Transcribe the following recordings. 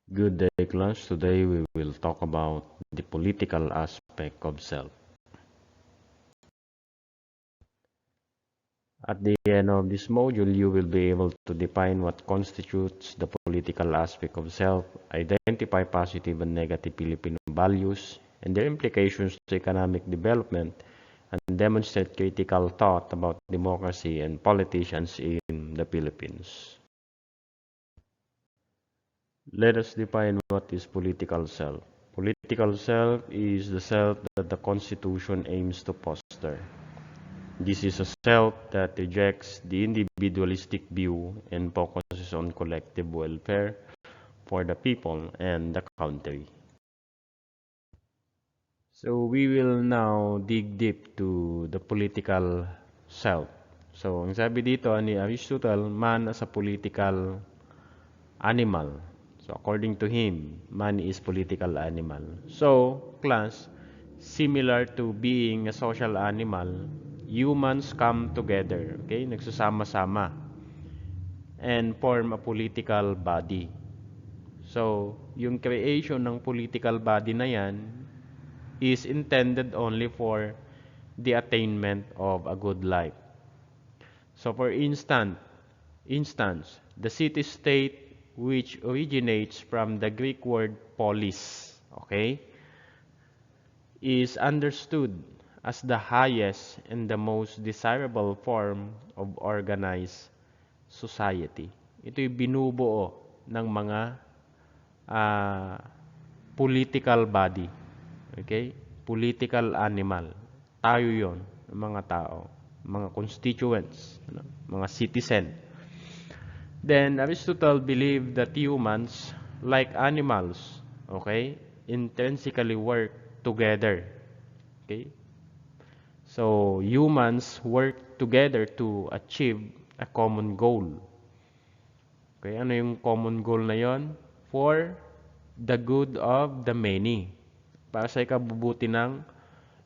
Good day, class. Today we will talk about the political aspect of self. At the end of this module, you will be able to define what constitutes the political aspect of self, identify positive and negative Filipino values, and their implications to economic development, and demonstrate critical thought about democracy and politicians in the Philippines. Let us define what is political self. Political self is the self that the Constitution aims to foster. This is a self that rejects the individualistic view and focuses on collective welfare for the people and the country. So we will now dig deep to the political self. So ang sabi dito ni Aristotle, man as a political animal. So according to him, man is political animal. So, class, similar to being a social animal, humans come together, okay? Nagsasama-sama and form a political body. So, yung creation ng political body na yan is intended only for the attainment of a good life. So, for instance, the city-state which originates from the Greek word polis, okay, is understood as the highest and the most desirable form of organized society. Ito'y binubuo ng mga political body, okay, political animal. Tayo yon, mga tao, mga constituents, mga citizen. Then Aristotle believed that humans, like animals, okay, intrinsically work together. Okay? So humans work together to achieve a common goal. Okay, ano yung common goal na yon? For the good of the many. Para sa ikabubuti ng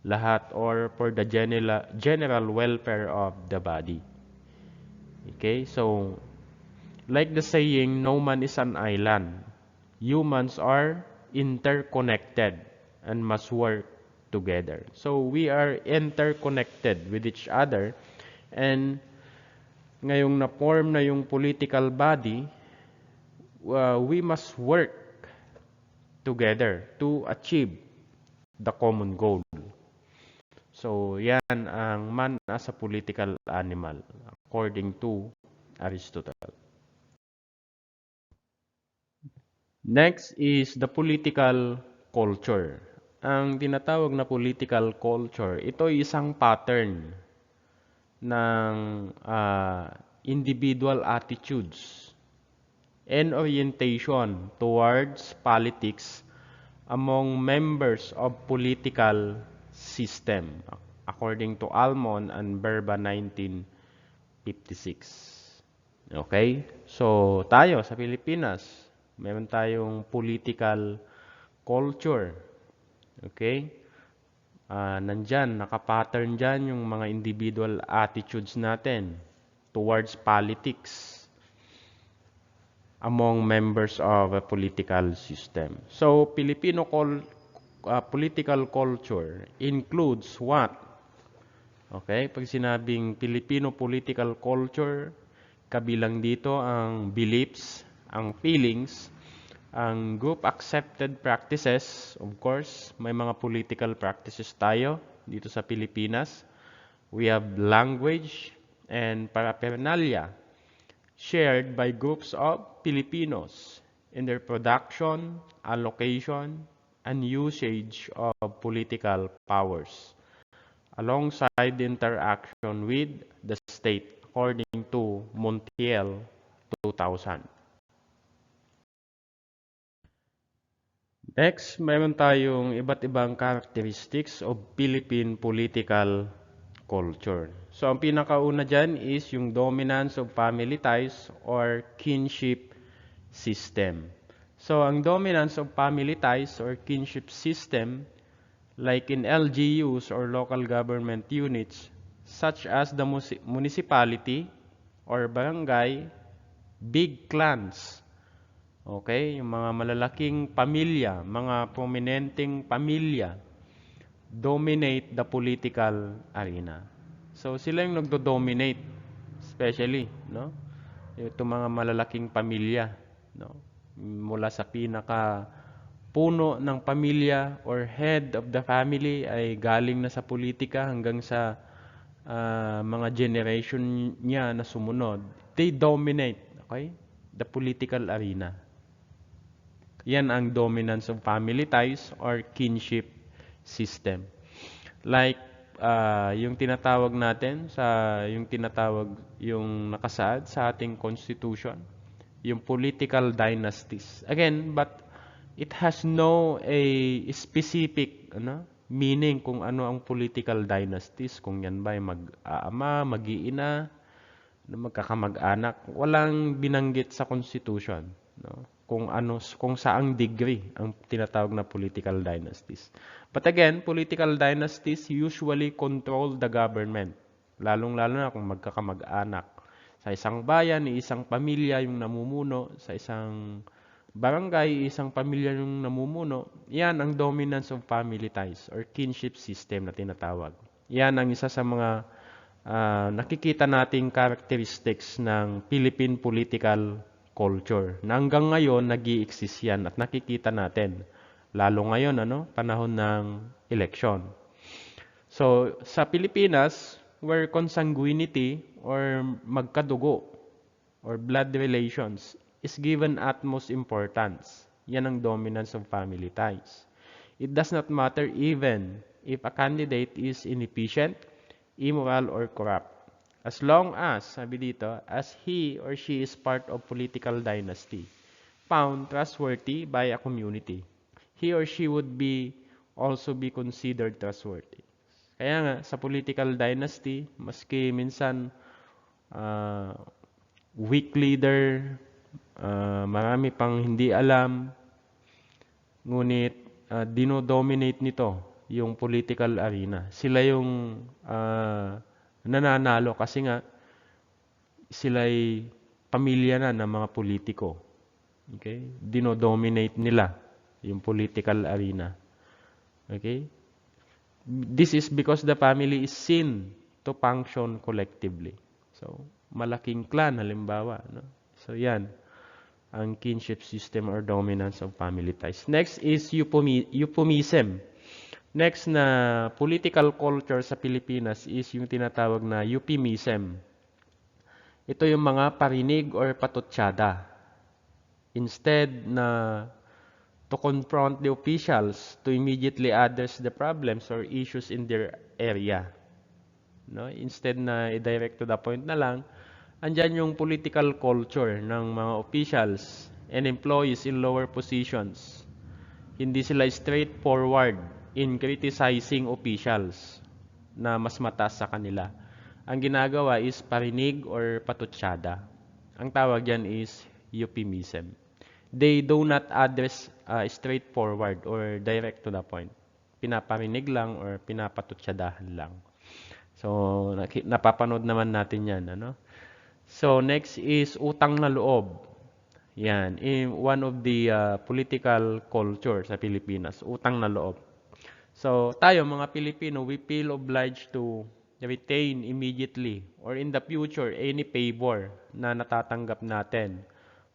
lahat or for the general welfare of the body. Okay, so like the saying, no man is an island. Humans are interconnected and must work together. So we are interconnected with each other, and ngayong na-form na yung political body, we must work together to achieve the common goal. So yan ang man as a political animal according to Aristotle. Next is the political culture. Ang tinatawag na political culture, ito ay isang pattern ng individual attitudes and orientation towards politics among members of political system, according to Almond and Berba 1956. Okay? So, tayo sa Pilipinas, meron tayong political culture. Okay? Nandyan, nakapattern dyan yung mga individual attitudes natin towards politics among members of a political system. So, Filipino political culture includes what? Okay? Pag sinabing Filipino political culture, kabilang dito ang beliefs, ang feelings, ang group accepted practices. Of course, may mga political practices tayo dito sa Pilipinas. We have language and paraphernalia shared by groups of Filipinos in their production, allocation, and usage of political powers, alongside the interaction with the state, according to Montiel 2000. Next, mayroon tayong iba't ibang characteristics of Philippine political culture. So, ang pinakauna dyan is yung dominance of family ties or kinship system. So, ang dominance of family ties or kinship system, like in LGUs or local government units, such as the municipality or barangay, big clans Okay? Yung mga malalaking pamilya, mga prominenteng pamilya, dominate the political arena. So sila yung nagdo-dominate, especially, no? Itong mga malalaking pamilya, no? Mula sa pinaka puno ng pamilya or head of the family ay galing na sa politika hanggang sa mga generation niya na sumunod. They dominate, okay? The political arena. Yan ang dominance of family ties or kinship system. Like yung tinatawag natin yung nakasaad sa ating constitution, yung political dynasties. Again, but it has no a specific meaning kung ano ang political dynasties, kung yan ba ay mag-aama, mag-iina, magkakamag-anak. Walang binanggit sa constitution, no? Kung saang degree ang tinatawag na political dynasties. But again, political dynasties usually control the government. Lalong-lalo na kung magkakamag-anak. Sa isang bayan, isang pamilya yung namumuno. Sa isang barangay, isang pamilya yung namumuno. Yan ang dominance of family ties or kinship system na tinatawag. Yan ang isa sa mga nakikita nating characteristics ng Philippine political culture. Na hanggang ngayon, nag-i-exist yan at nakikita natin. Lalo ngayon, panahon ng election. So, sa Pilipinas, where consanguinity or magkadugo or blood relations is given utmost importance. Yan ang dominance of family ties. It does not matter even if a candidate is inefficient, immoral, or corrupt. As long as, sabi dito, as he or she is part of political dynasty, found trustworthy by a community, he or she would also be considered trustworthy. Kaya nga, sa political dynasty, maski minsan weak leader, marami pang hindi alam, ngunit dinodominate nito yung political arena. Sila yung nananalo kasi nga sila'y pamilya na ng mga politiko. Okay? Dinodominate nila yung political arena. Okay? This is because the family is seen to function collectively. So, malaking clan halimbawa, no? So, yan ang kinship system or dominance of family ties. Next is euphemism. Next na political culture sa Pilipinas is yung tinatawag na euphemism. Ito yung mga parinig or patutsada. Instead na to confront the officials to immediately address the problems or issues in their area. No? Instead na i-direct to the point na lang, andyan yung political culture ng mga officials and employees in lower positions. Hindi sila straightforward in criticizing officials na mas mataas sa kanila. Ang ginagawa is parinig or patutsada. Ang tawag yan is euphemism. They do not address straightforward or direct to the point. Pinaparinig lang or pinapatutsadahan lang. So, napapanood naman natin yan. So, next is utang na loob. Yan, one of the political culture sa Pilipinas, utang na loob. So, tayo mga Pilipino, we feel obliged to retain immediately or in the future any favor na natatanggap natin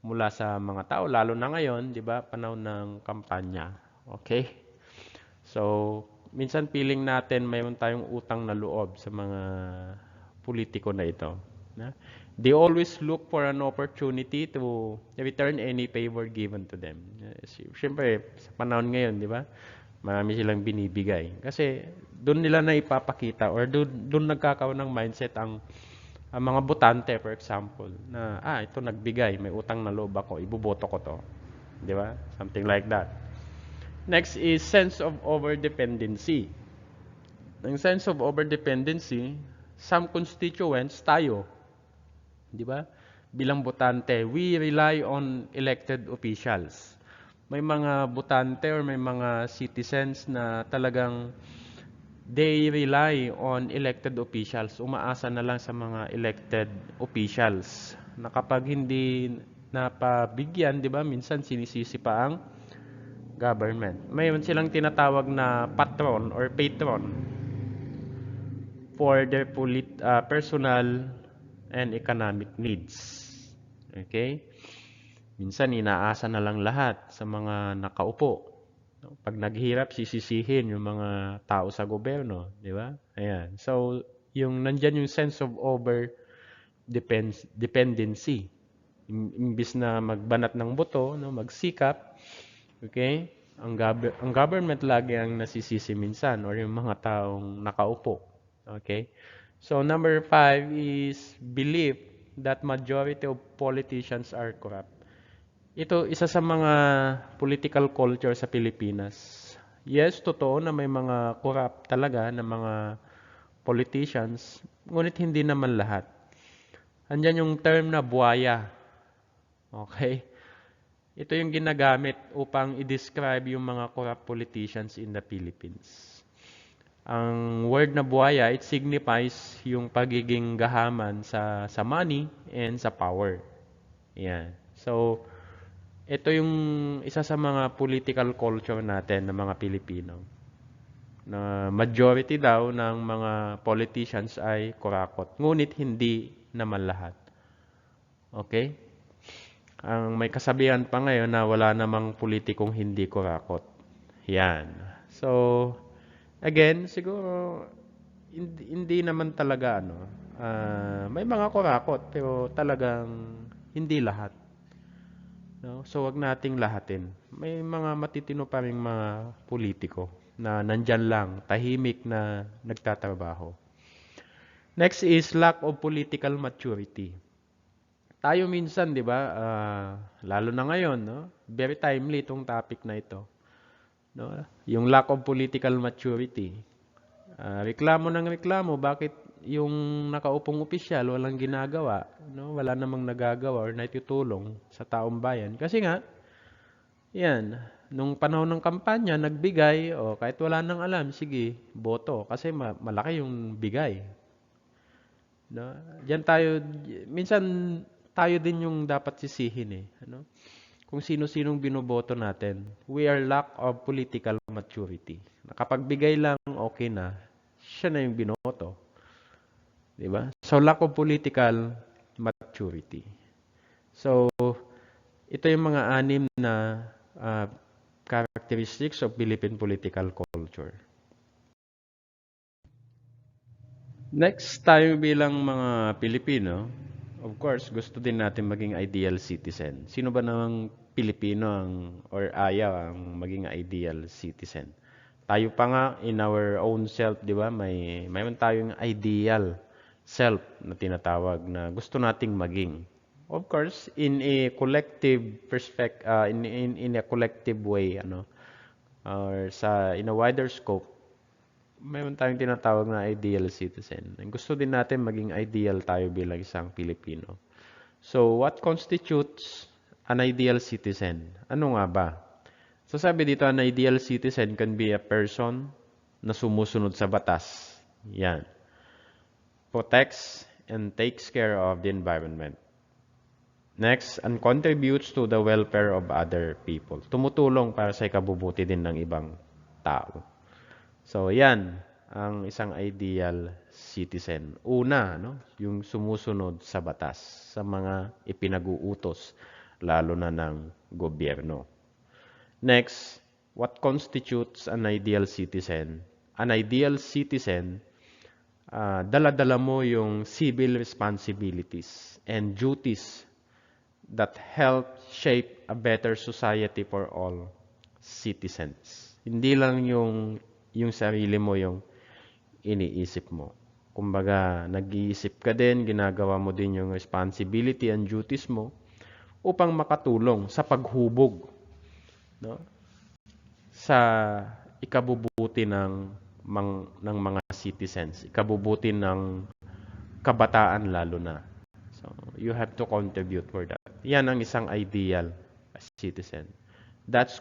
mula sa mga tao, lalo na ngayon, 'di ba, panahon ng kampanya. Okay? So, minsan feeling natin mayroon tayong utang na loob sa mga politiko na ito. They always look for an opportunity to return any favor given to them. Siyempre, sa panahon ngayon, di ba? Marami silang binibigay. Kasi doon nila na ipapakita or doon nagkakaroon ng mindset ang mga botante, for example, na ito nagbigay, may utang na loob ako, iboboto ko to. Di ba? Something like that. Next is sense of overdependency. Ang sense of overdependency, some constituents, tayo, di ba? Bilang botante, we rely on elected officials. May mga botante or may mga citizens na talagang they rely on elected officials. Umaasa na lang sa mga elected officials na kapag hindi napabigyan, di ba? Minsan sinisisi pa ang government. Mayroon silang tinatawag na patron or patron for their personal and economic needs. Okay? Minsan inaasa na lang lahat sa mga nakaupo. Pag naghirap, sisisihin yung mga tao sa gobyerno, di ba? Ayan. So, nandyan yung sense of over dependency. Imbis na magbanat ng boto, no, magsikap, okay? Ang government lagi ang nasisisi minsan or yung mga taong nakaupo. Okay? So number 5 is belief that majority of politicians are corrupt. Ito isa sa mga political culture sa Pilipinas. Yes, totoo na may mga corrupt talaga na mga politicians, ngunit hindi naman lahat. Andyan yung term na buhaya. Okay? Ito yung ginagamit upang i-describe yung mga corrupt politicians in the Philippines. Ang word na buhaya, it signifies yung pagiging gahaman sa money and sa power. Yan. So, ito yung isa sa mga political culture natin ng mga Pilipino. Na majority daw ng mga politicians ay kurakot. Ngunit hindi naman lahat. Okay? Ang may kasabihan pa ngayon na wala namang politikong hindi kurakot. Yan. So, again, siguro, hindi naman talaga, may mga kurakot, pero talagang hindi lahat. No? So, wag nating lahatin. May mga matitino pa rin mga politiko na nandyan lang, tahimik na nagtatrabaho. Next is lack of political maturity. Tayo minsan, 'di ba, lalo na ngayon, no? Very timely itong topic na ito. No? Yung lack of political maturity. Reklamo ng reklamo, bakit yung nakaupong opisyal walang ginagawa, no? Wala namang nagagawa or naitutulong sa taong bayan. Kasi nga, yan, nung panahon ng kampanya, nagbigay, o kahit wala nang alam, sige, boto. Kasi malaki yung bigay. No? Diyan tayo, minsan tayo din yung dapat sisihin ano? Kung sino-sinong binoboto natin, we are lack of political maturity. Nakapagbigay lang, okay na, siya na yung binoto. Diba? So, lack of political maturity. So, ito yung mga 6 na characteristics of Philippine political culture. Next, tayo bilang mga Pilipino, of course, gusto din natin maging ideal citizen. Sino ba namang Pilipino or ayaw ang maging ideal citizen? Tayo pa nga in our own self, di ba? Mayroon tayong ideal self na tinatawag na gusto nating maging. Of course, in a collective in a collective way, or in a wider scope, mayroon tayong tinatawag na ideal citizen. Gusto din natin maging ideal tayo bilang isang Pilipino. So, what constitutes an ideal citizen? Ano nga ba? So, sabi dito, an ideal citizen can be a person na sumusunod sa batas. Yan. Protects and takes care of the environment. Next, and contributes to the welfare of other people. Tumutulong para sa ikabubuti din ng ibang tao. So, yan ang isang ideal citizen. Una, yung sumusunod sa batas, sa mga ipinag-uutos, lalo na ng gobyerno. Next, what constitutes an ideal citizen? An ideal citizen, dala-dala mo yung civil responsibilities and duties that help shape a better society for all citizens. Hindi lang yung sarili mo yung iniisip mo. Kumbaga, nag-iisip ka din, ginagawa mo din yung responsibility and duties mo upang makatulong sa paghubog, sa ikabubuti ng mga citizens, ikabubuti ng kabataan lalo na. So, you have to contribute for that. Yan ang isang ideal citizen. That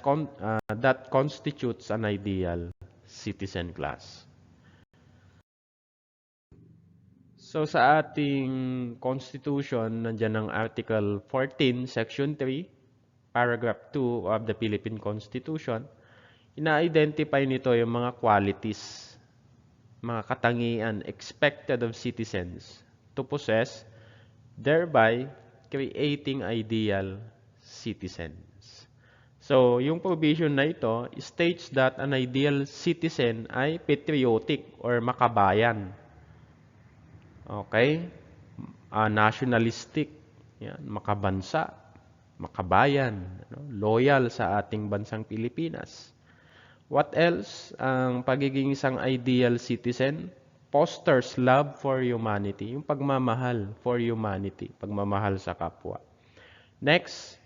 constitutes an ideal citizen class. So sa ating Constitution, nandiyan ang Article 14, Section 3, Paragraph 2 of the Philippine Constitution. Ina-identify nito yung mga qualities, mga katangian expected of citizens to possess, thereby creating ideal citizens. So, yung provision na ito states that an ideal citizen ay patriotic or makabayan. Okay? Nationalistic, yan, makabansa, makabayan, loyal sa ating bansang Pilipinas. What else? Ang pagiging isang ideal citizen fosters love for humanity, yung pagmamahal for humanity, pagmamahal sa kapwa. Next,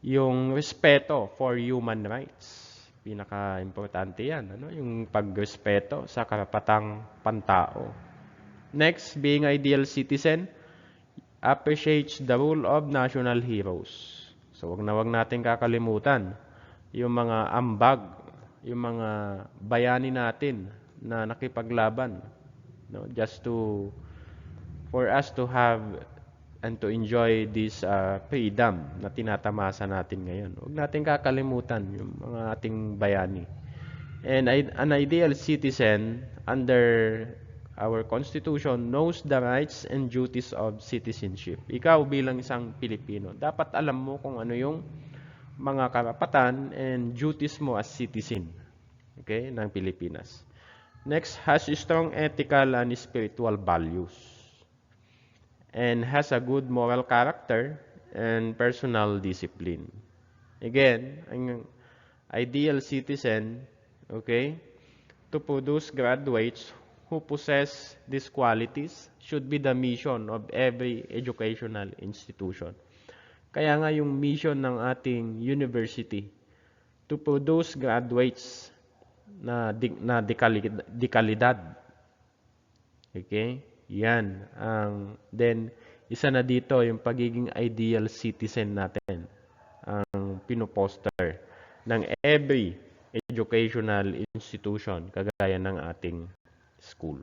yung respeto for human rights. Pinaka-importante yan, yung pagrespeto sa karapatang pantao. Next, being ideal citizen appreciates the role of national heroes. So, wag natin kakalimutan yung mga ambag, yung mga bayani natin na nakipaglaban, just for us to have and to enjoy this freedom na tinatamasa natin ngayon. Huwag natin kakalimutan yung mga ating bayani. And an ideal citizen under our Constitution knows the rights and duties of citizenship. Ikaw bilang isang Pilipino, dapat alam mo kung ano yung mga karapatan and duties mo as citizen, okay, ng Pilipinas. Next, has strong ethical and spiritual values and has a good moral character and personal discipline. Again, ang ideal citizen, okay, to produce graduates who possess these qualities should be the mission of every educational institution. Kaya nga yung mission ng ating university to produce graduates na dekalidad. Okay? Yan. Then, isa na dito yung pagiging ideal citizen natin. Ang pinoposter ng every educational institution kagaya ng ating school.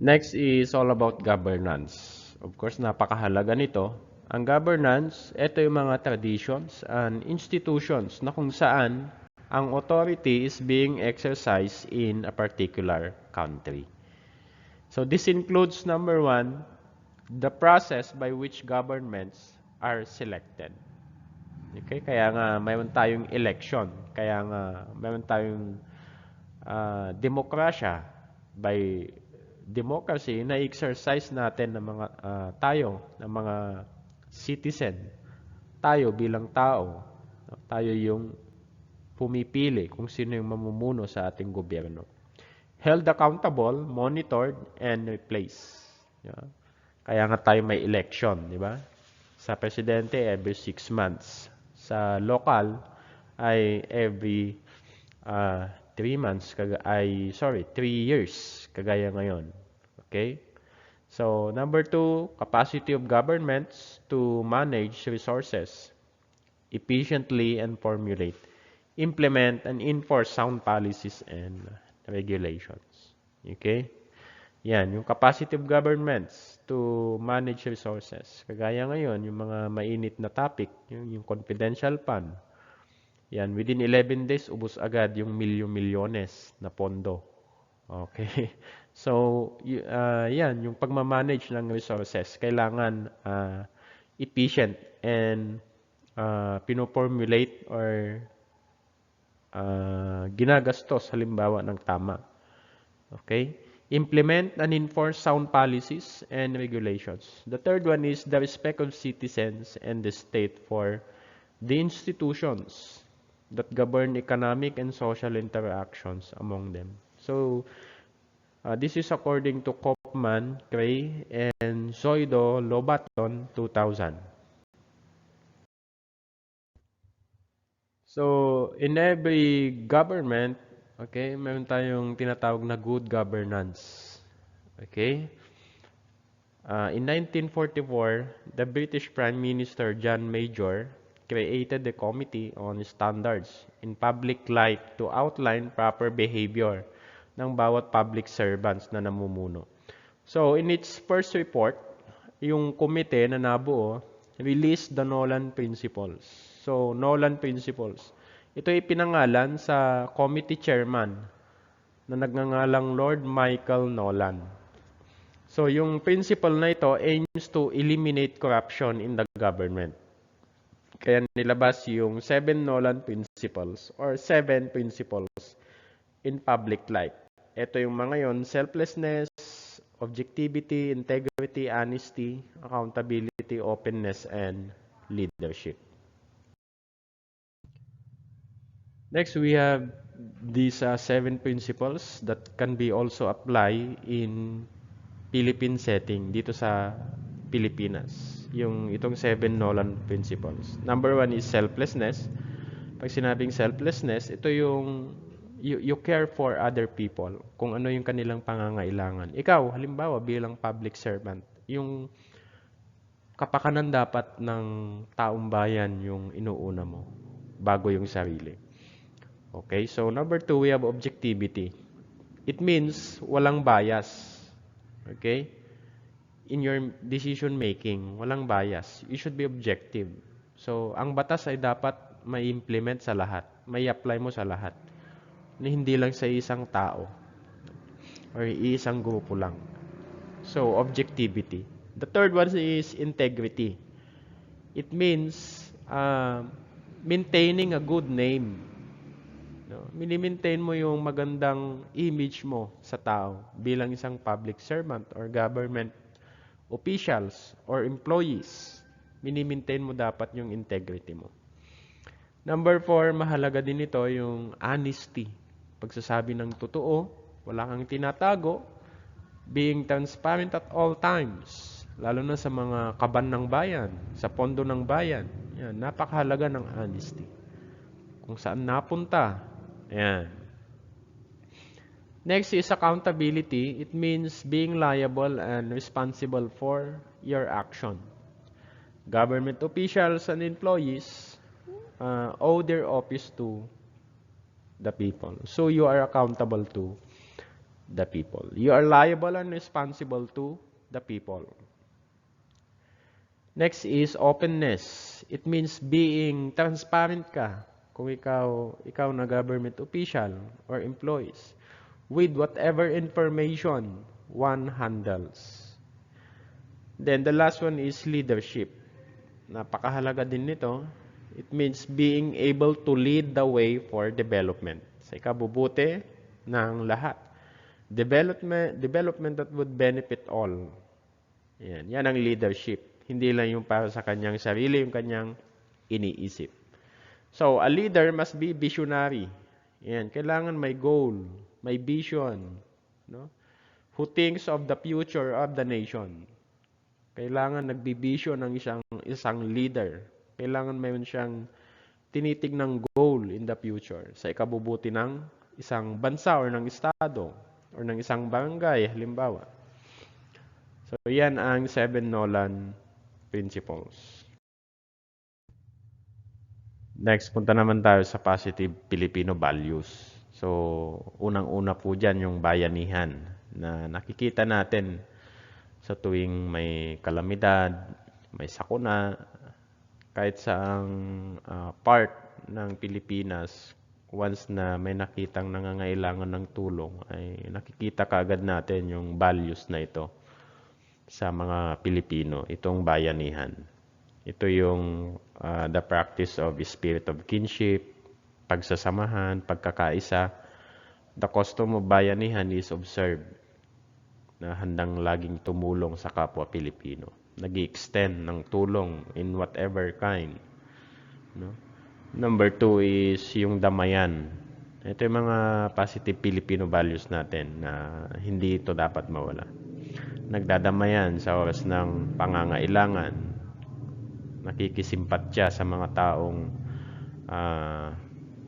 Next is all about governance. Of course, napakahalaga nito. Ang governance, ito yung mga traditions and institutions na kung saan ang authority is being exercised in a particular country. So this includes, number one, the process by which governments are selected. Okay? Kaya nga mayroon tayong election. Kaya nga mayroon tayong demokrasya. By democracy, na-exercise natin ng mga tayo, ng mga citizen. Tayo bilang tao. Tayo yung pumipili kung sino yung mamumuno sa ating gobyerno. Held accountable, monitored, and replaced. Yeah. Kaya nga tayo may election, di ba? Sa presidente, every 6 months. Sa local, ay every 3 months, 3 years, kagaya ngayon. Okay? So, number 2, capacity of governments to manage resources efficiently and formulate, implement, and enforce sound policies and regulations. Okay? Yan, yung capacity of governments to manage resources. Kagaya ngayon, yung mga mainit na topic, yung confidential fund. Yan, within 11 days, ubos agad yung milyon-milyones na pondo. Okay? So, yan, yung pagmamanage ng resources, kailangan efficient and pinoformulate or ginagastos halimbawa ng tama. Okay? Implement and enforce sound policies and regulations. The third one is the respect of citizens and the state for the institutions that govern economic and social interactions among them. So, this is according to Kopman, Cray, and Zoido Lobaton 2000. So, in every government, okay, meron tayong tinatawag na good governance. Okay? In 1944, the British Prime Minister John Major created the Committee on Standards in Public Life to outline proper behavior ng bawat public servants na namumuno. So, in its first report, yung komite na nabuo released the Nolan Principles. So, Nolan Principles. Ito ay pinangalan sa committee chairman na nagngangalang Lord Michael Nolan. So, yung principle na ito aims to eliminate corruption in the government. Kaya nilabas yung 7 Nolan Principles or 7 Principles in public life. Ito yung mga yon: selflessness, objectivity, integrity, honesty, accountability, openness, and leadership. Next, we have these 7 principles that can be also applied in Philippine setting dito sa Pilipinas. Yung itong 7 Nolan Principles. Number 1 is selflessness. Pag sinabing selflessness, ito yung you care for other people, kung ano yung kanilang pangangailangan. Ikaw, halimbawa, bilang public servant, yung kapakanan dapat ng taong bayan yung inuuna mo bago yung sarili. Okay, so number 2, we have objectivity. It means walang bias. Okay? In your decision making, walang bias. You should be objective. So, ang batas ay dapat may implement sa lahat. May apply mo sa lahat. Na hindi lang sa isang tao or isang grupo lang. So, objectivity. The third one is integrity. It means maintaining a good name. No? Mini-maintain mo yung magandang image mo sa tao bilang isang public servant or government officials or employees. Mini-maintain mo dapat yung integrity mo. Number 4, mahalaga din ito yung honesty. Pagsasabi ng totoo, wala kang tinatago, being transparent at all times, lalo na sa mga kaban ng bayan, sa pondo ng bayan. Yan, napakahalaga ng honesty. Kung saan napunta. Yan. Next is accountability. It means being liable and responsible for your action. Government officials and employees owe their office to the people. So you are accountable to the people. You are liable and responsible to the people. Next is openness. It means being transparent ka. Kung ikaw na government official or employees, with whatever information one handles. Then the last one is leadership. Napakahalaga din nito. It means being able to lead the way for development. Sa ikabubuti ng lahat. Development that would benefit all. Yan ang leadership. Hindi lang yung para sa kanyang sarili, yung kanyang iniisip. So, a leader must be visionary. Yan, kailangan may goal, may vision, no? Who thinks of the future of the nation. Kailangan nagbi-vision ng isang leader. Kailangan mayroon siyang tinitignang goal in the future sa ikabubuti ng isang bansa or ng estado or ng isang barangay, halimbawa. So, yan ang 7 Nolan Principles. Next, punta naman tayo sa positive Filipino values. So, unang-una po dyan yung bayanihan na nakikita natin sa tuwing may kalamidad, may sakuna, kahit saang part ng Pilipinas, once na may nakitang nangangailangan ng tulong, ay nakikita kaagad natin yung values na ito sa mga Pilipino, itong bayanihan. Ito yung the practice of spirit of kinship, pagsasamahan, pagkakaisa. The custom of bayanihan is observed na handang laging tumulong sa kapwa Pilipino. Nag-i-extend ng tulong in whatever kind. No? Number 2 is yung damayan. Ito yung mga positive Filipino values natin na hindi ito dapat mawala. Nagdadamayan sa oras ng pangangailangan. Nakikisimpatya sa mga taong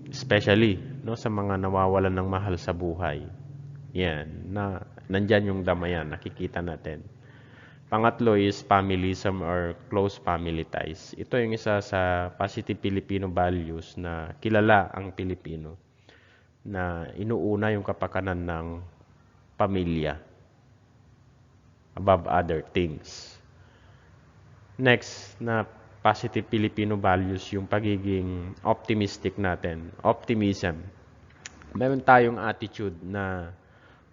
especially no, sa mga nawawalan ng mahal sa buhay. Yan, nandyan yung damayan, nakikita natin. Pangatlo is familism or close family ties. Ito yung isa sa positive Filipino values na kilala ang Pilipino. na inuuna yung kapakanan ng pamilya above other things. Next, na positive Filipino values, yung pagiging optimistic natin. Optimism. Meron tayong attitude na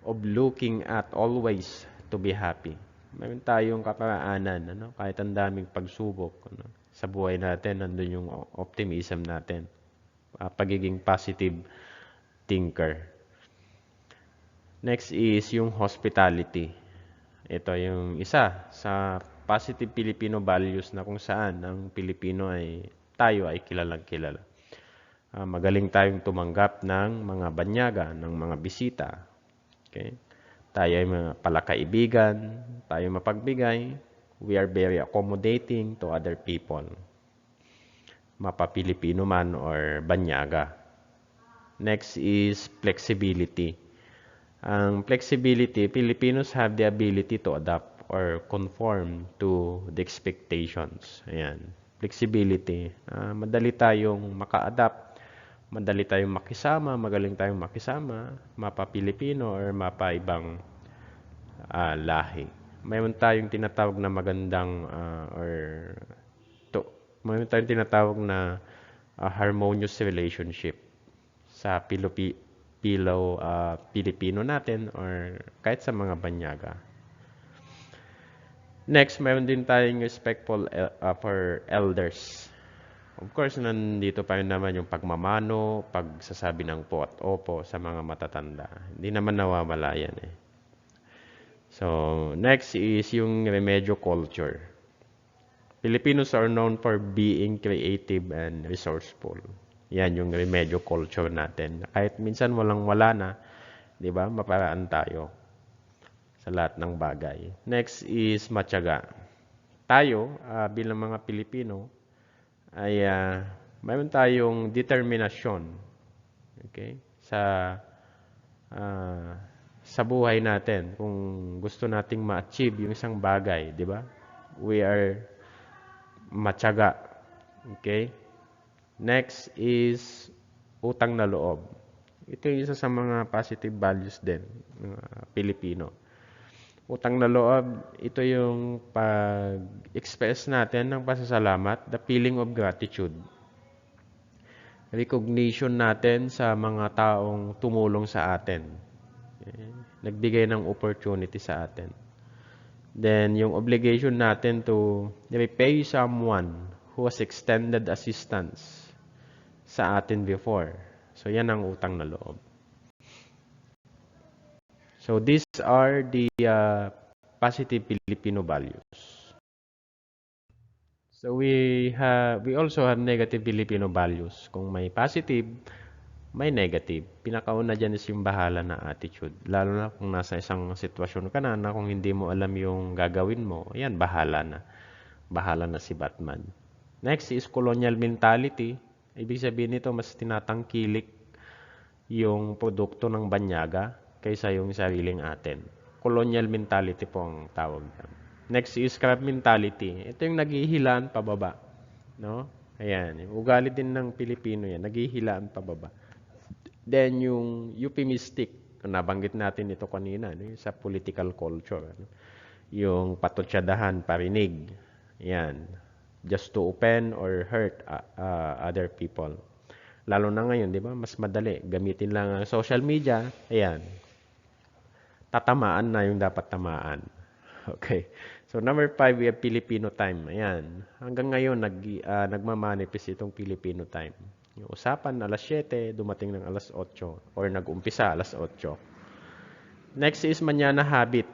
of looking at always to be happy. Meron tayong kaparaanan, kahit ang daming pagsubok sa buhay natin, nandun yung optimism natin. Pagiging positive thinker. Next is yung hospitality. Ito yung isa sa positive Filipino values na kung saan ang Pilipino tayo ay kilalang kilala. Magaling tayong tumanggap ng mga banyaga, ng mga bisita. Okay? Tayo ay palakaibigan, tayo mapagbigay. We are very accommodating to other people. Mapa-Pilipino man or banyaga. Next is flexibility. Ang flexibility, Filipinos have the ability to adapt or conform to the expectations. Ayan. Flexibility. Madali tayong maka-adapt, madali tayong makisama, magaling tayong makisama, mapa-Pilipino or mapa-ibang lahi. Mayroon tayong tinatawag na magandang mayroon tayong tinatawag na harmonious relationship sa Pilipino natin or kahit sa mga banyaga. Next, mayroon din tayong respectful for elders. Of course, nandito pa rin naman yung pagmamano, pagsasabi ng po at opo sa mga matatanda. Hindi naman nawawala yan eh. So, next is yung remedyo culture. Filipinos are known for being creative and resourceful. Yan yung remedyo culture natin. Kahit minsan walang-wala na, di ba? Maparaan tayo sa lahat ng bagay. Next is matyaga. Tayo, bilang mga Pilipino, ay mayroon tayong determinasyon. Okay? Sa buhay natin, kung gusto nating ma-achieve yung isang bagay, di ba? We are matyaga. Okay? Next is utang na loob. Ito yung isa sa mga positive values din ng Pilipino. Utang na loob, ito yung pag-express natin ng pasasalamat, the feeling of gratitude. Recognition natin sa mga taong tumulong sa atin. Nagbigay ng opportunity sa atin. Then, yung obligation natin to repay someone who has extended assistance sa atin before. So, yan ang utang na loob. So, these are the positive Filipino values. So, we also have negative Filipino values. Kung may positive, may negative. Pinakauna dyan is yung bahala na attitude. Lalo na kung nasa isang sitwasyon ka na kung hindi mo alam yung gagawin mo, yan, bahala na. Bahala na si Batman. Next is colonial mentality. Ibig sabihin nito, mas tinatangkilik yung produkto ng banyaga kaysa yung sariling atin. Colonial mentality po ang tawag niya. Next is crab mentality. Ito yung naghihilaan pababa. No? Ayan. Yung ugali din ng Pilipino yan. Naghihilaan pababa. Then yung euphemistic. Nabanggit natin ito kanina sa political culture. Yung patutsadahan, parinig. Yan. Just to offend or hurt other people. Lalo na ngayon, di ba? Mas madali. Gamitin lang ang social media. Ayan. Tatamaan na yung dapat tamaan. Okay. So, number 5, we have Filipino time. Ayan. Hanggang ngayon, nagmamanifest itong Filipino time. Yung usapan, alas 7, dumating ng alas 8. Or nag-umpisa, alas 8. Next is manyana habit.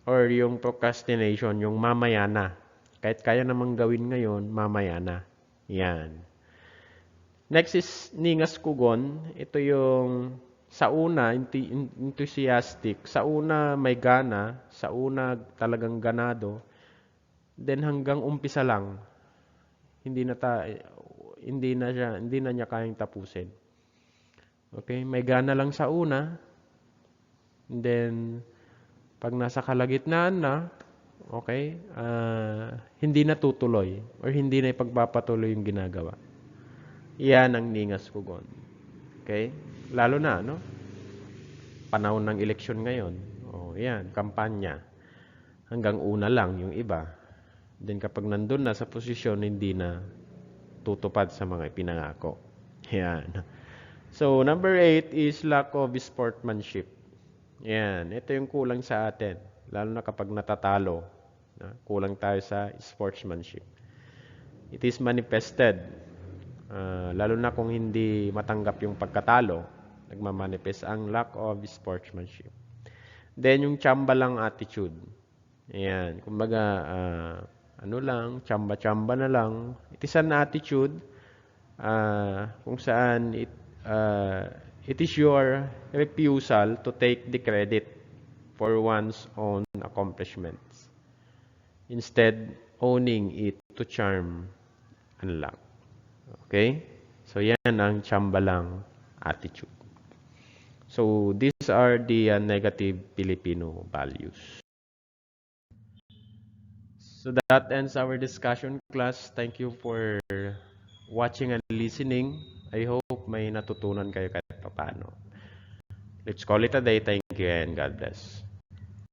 Or yung procrastination, yung mamaya na. Kahit kaya namang gawin ngayon, mamaya na. Yan. Next is ningas kugon. Ito yung sa una, enthusiastic. Sa una, may gana. Sa una, talagang ganado. Then hanggang umpisa lang. Hindi na niya kayang tapusin. Okay? May gana lang sa una. And then, pag nasa kalagitnaan na, okay, hindi na tutuloy or hindi na ipagpapatuloy yung ginagawa. Iyan ang ningas kugon. Okay? Lalo na, no? Panahon ng eleksyon ngayon. O, yan, kampanya. Hanggang una lang yung iba. Then kapag nandun na sa posisyon, hindi na tutupad sa mga ipinangako. Yan. So, number 8 is lack of sportsmanship. Yan. Ito yung kulang sa atin. Lalo na kapag natatalo. Kulang tayo sa sportsmanship. It is manifested. Lalo na kung hindi matanggap yung pagkatalo, nagmamanifest ang lack of sportsmanship. Then, yung tsamba-lang attitude. Ayan. Kumbaga, ano lang, tsamba-tsamba na lang. It is an attitude kung saan it is your refusal to take the credit for one's own accomplishments. Instead, owning it to charm and luck. Okay? So, yan ang tsamba-lang attitude. So, these are the negative Filipino values. So, that ends our discussion, class. Thank you for watching and listening. I hope may natutunan kayo kahit paano. Let's call it a day. Thank you and God bless.